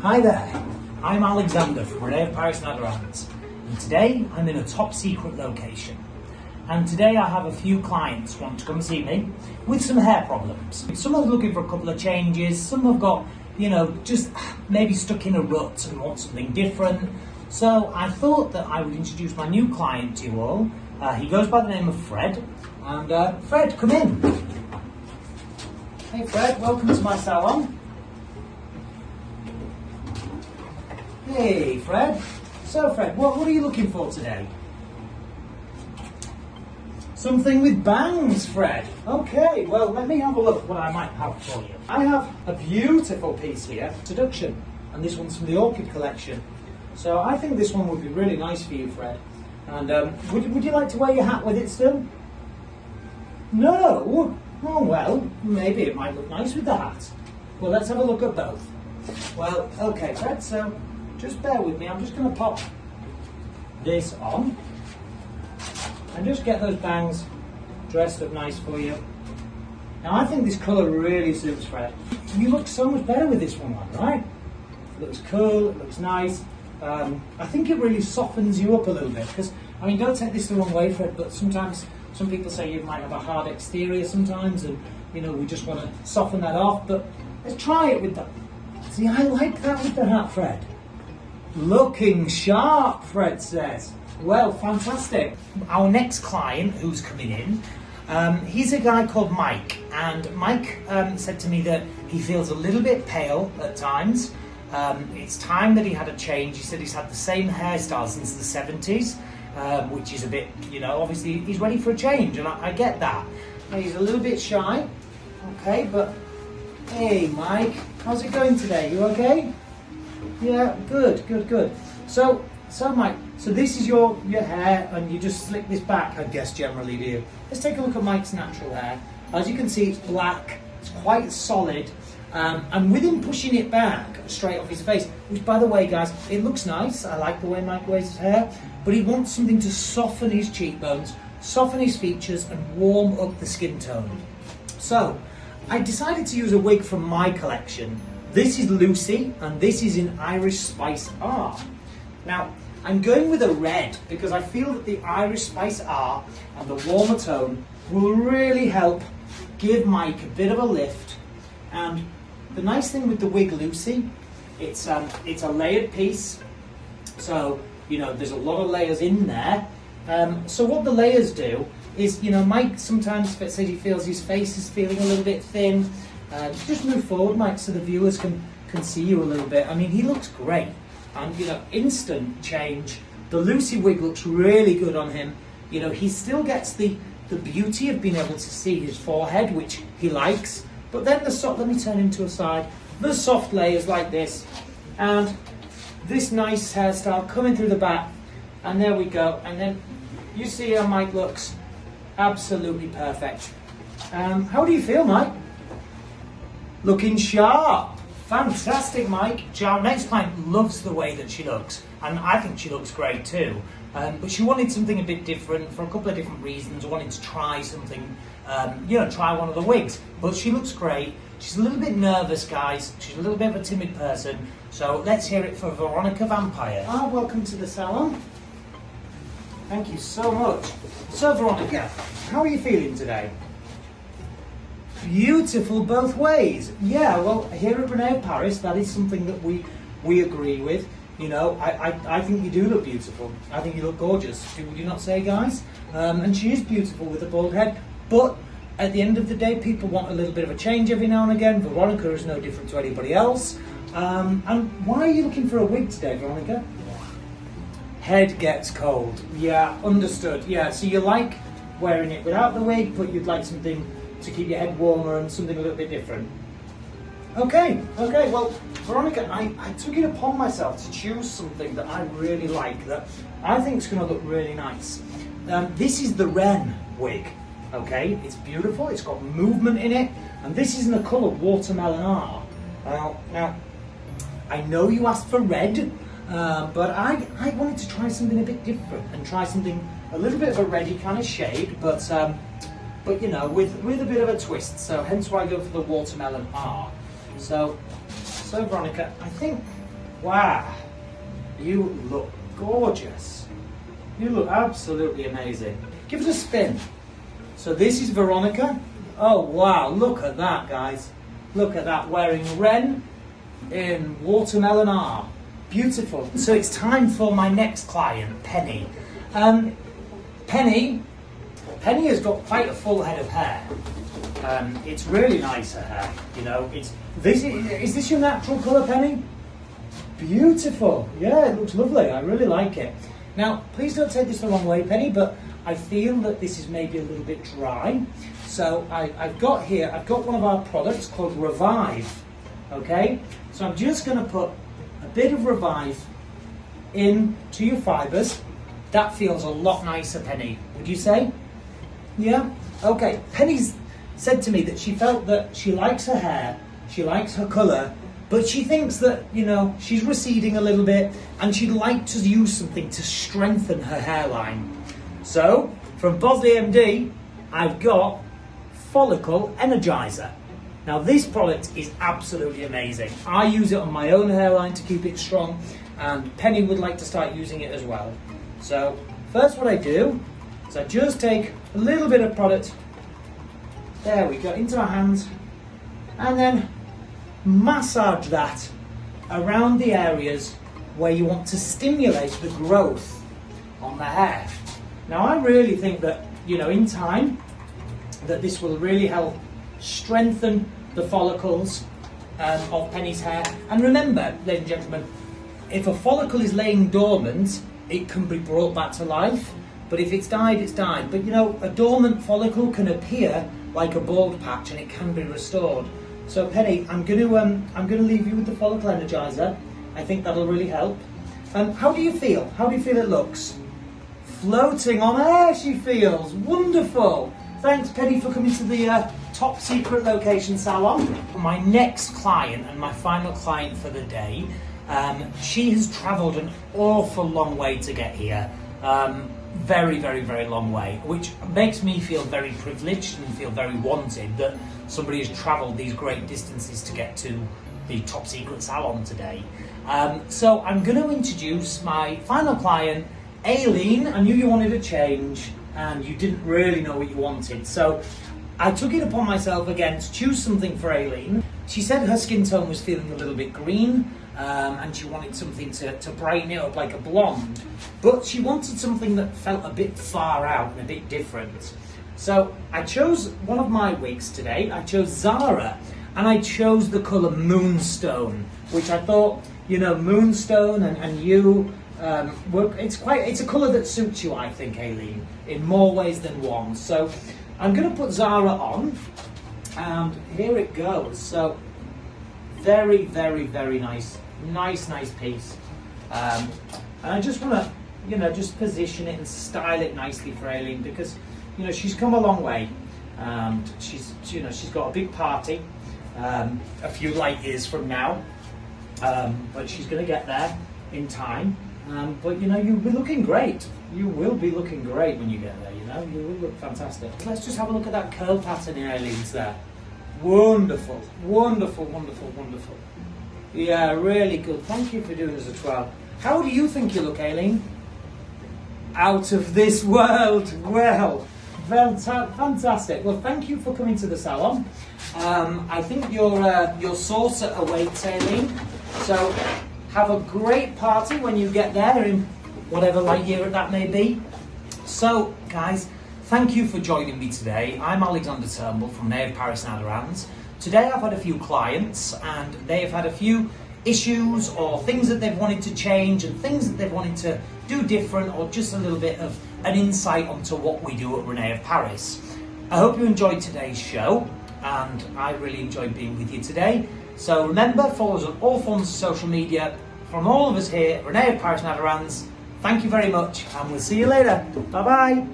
Hi there, I'm Alexander from René of Paris and Aderans, and today I'm in a top secret location. And today I have a few clients want to come see me with some hair problems. Some are looking for a couple of changes, some have got, just maybe stuck in a rut and want something different. So I thought that I would introduce my new client to you all. He goes by the name of Fred, and Fred, come in. Hey Fred, welcome to my salon. Hey Fred. So Fred, what are you looking for today? Something with bangs, Fred. Okay, well let me have a look what I might have for you. I have a beautiful piece here, Seduction, and this one's from the Orchid Collection. So I think this one would be really nice for you, Fred. And would you like to wear your hat with it still? No? Oh well, maybe it might look nice with the hat. Well, let's have a look at both. Well, okay Fred, so just bear with me. I'm just going to pop this on and just get those bangs dressed up nice for you. Now I think this colour really suits Fred. You look so much better with this one on, right? It looks cool, it looks nice. I think it really softens you up a little bit because, don't take this the wrong way, Fred, but sometimes some people say you might have a hard exterior sometimes and, we just want to soften that off, but let's try it with that. See, I like that with the hat, Fred. Looking sharp, Fred says. Well, fantastic. Our next client who's coming in, he's a guy called Mike, and Mike said to me that he feels a little bit pale at times. It's time that he had a change. He said he's had the same hairstyle since the 70s, which is a bit, obviously he's ready for a change, and I get that. Now, he's a little bit shy, okay, but hey Mike, how's it going today? You okay? Yeah, good. So Mike, so this is your hair, and you just slick this back, I guess, generally, do you? Let's take a look at Mike's natural hair. As you can see, it's black, it's quite solid, and with him pushing it back straight off his face, which, by the way, guys, it looks nice. I like the way Mike wears his hair, but he wants something to soften his cheekbones, soften his features, and warm up the skin tone. So I decided to use a wig from my collection. This is Lucy, and this is in Irish Spice R. Now, I'm going with a red because I feel that the Irish Spice R and the warmer tone will really help give Mike a bit of a lift. And the nice thing with the wig Lucy, it's a layered piece, so there's a lot of layers in there. So what the layers do is, Mike sometimes says he feels his face is feeling a little bit thin. Just move forward, Mike, so the viewers can see you a little bit. He looks great, and instant change. The Lucy wig looks really good on him. He still gets the beauty of being able to see his forehead, which he likes. But then let me turn him to a side. The soft layers like this, and this nice hairstyle coming through the back, and there we go. And then you see how Mike looks absolutely perfect. How do you feel, Mike? Looking sharp. Fantastic, Mike. Our next client loves the way that she looks, and I think she looks great too. But she wanted something a bit different for a couple of different reasons. Wanted to try something, try one of the wigs. But she looks great. She's a little bit nervous, guys. She's a little bit of a timid person. So let's hear it for Veronica Vampire. Welcome to the salon. Thank you so much. So Veronica, how are you feeling today? Beautiful both ways. Yeah, well, here at René of Paris, that is something that we agree with. I think you do look beautiful. I think you look gorgeous. Would you not say, guys? And she is beautiful with a bald head. But at the end of the day, people want a little bit of a change every now and again. Veronica is no different to anybody else. And why are you looking for a wig today, Veronica? Head gets cold. Yeah, understood. Yeah, so you like wearing it without the wig, but you'd like something to keep your head warmer and something a little bit different. Okay, well, Veronica, I took it upon myself to choose something that I really like, that I think is going to look really nice. This is the Ren wig, okay? It's beautiful, it's got movement in it, and this is in the colour Watermelon R. Now, I know you asked for red, but I wanted to try something a bit different and try something a little bit of a reddy kind of shade, but with a bit of a twist, so hence why I go for the Watermelon R. So Veronica, I think Wow, you look gorgeous. You look absolutely amazing. Give it a spin. So this is Veronica. Oh wow, look at that, guys. Look at that, wearing Ren in watermelon R. Beautiful. So it's time for my next client, Penny. Penny has got quite a full head of hair. It's really nice, her hair. You know, is this your natural colour, Penny? Beautiful. Yeah, it looks lovely. I really like it. Now, please don't take this the wrong way, Penny, but I feel that this is maybe a little bit dry. So I've got one of our products called Revive. Okay? So I'm just going to put a bit of Revive into your fibres. That feels a lot nicer, Penny. Would you say? Yeah? Okay. Penny's said to me that she felt that she likes her hair, she likes her colour, but she thinks that, you know, she's receding a little bit and she'd like to use something to strengthen her hairline. So, from Bosley MD, I've got Follicle Energizer. Now this product is absolutely amazing. I use it on my own hairline to keep it strong, and Penny would like to start using it as well. So, first what I do is I just take a little bit of product, there we go, into my hands, and then massage that around the areas where you want to stimulate the growth on the hair. Now I really think that, you know, in time, that this will really help strengthen the follicles of Penny's hair. And remember, ladies and gentlemen, if a follicle is laying dormant, it can be brought back to life. But if it's died, it's died. But you know, a dormant follicle can appear like a bald patch and it can be restored. So Penny, I'm going to leave you with the Follicle Energizer. I think that'll really help. How do you feel? How do you feel it looks? Floating on air, she feels. Wonderful. Thanks, Penny, for coming to the top secret location salon. My next client and my final client for the day, she has travelled an awful long way to get here. Very, very, very long way, which makes me feel very privileged and feel very wanted that somebody has travelled these great distances to get to the top secret salon today. So I'm going to introduce my final client, Aileen. I knew you wanted a change and you didn't really know what you wanted, so I took it upon myself again to choose something for Aileen. She said her skin tone was feeling a little bit green, and she wanted something to brighten it up like a blonde, but she wanted something that felt a bit far out and a bit different. So I chose one of my wigs today. I chose Zara, and I chose the colour Moonstone, which I thought, you know, Moonstone and you, it's a colour that suits you, I think, Aileen, in more ways than one. So I'm going to put Zara on, and here it goes. So very, very, very nice piece. And I just want to, you know, just position it and style it nicely for Aileen, because, you know, she's come a long way. She's got a big party a few light years from now, but she's going to get there in time. But you know, you'll be looking great. You will be looking great when you get there. You know, you will look fantastic. Let's just have a look at that curl pattern in Aileen's there. Wonderful, wonderful, wonderful, wonderful. Yeah, really good. Thank you for doing this as well. How do you think you look, Aileen? Out of this world. Well, fantastic. Well, thank you for coming to the salon. I think your saucer awaits, Aileen. So have a great party when you get there, in whatever light year that may be. So, guys, thank you for joining me today. I'm Alexander Turnbull from René of Paris and Aderans. Today I've had a few clients and they've had a few issues or things that they've wanted to change and things that they've wanted to do different, or just a little bit of an insight onto what we do at René of Paris. I hope you enjoyed today's show, and I really enjoyed being with you today. So remember, follow us on all forms of social media. From all of us here at René of Paris and Aderans, thank you very much, and we'll see you later. Bye bye.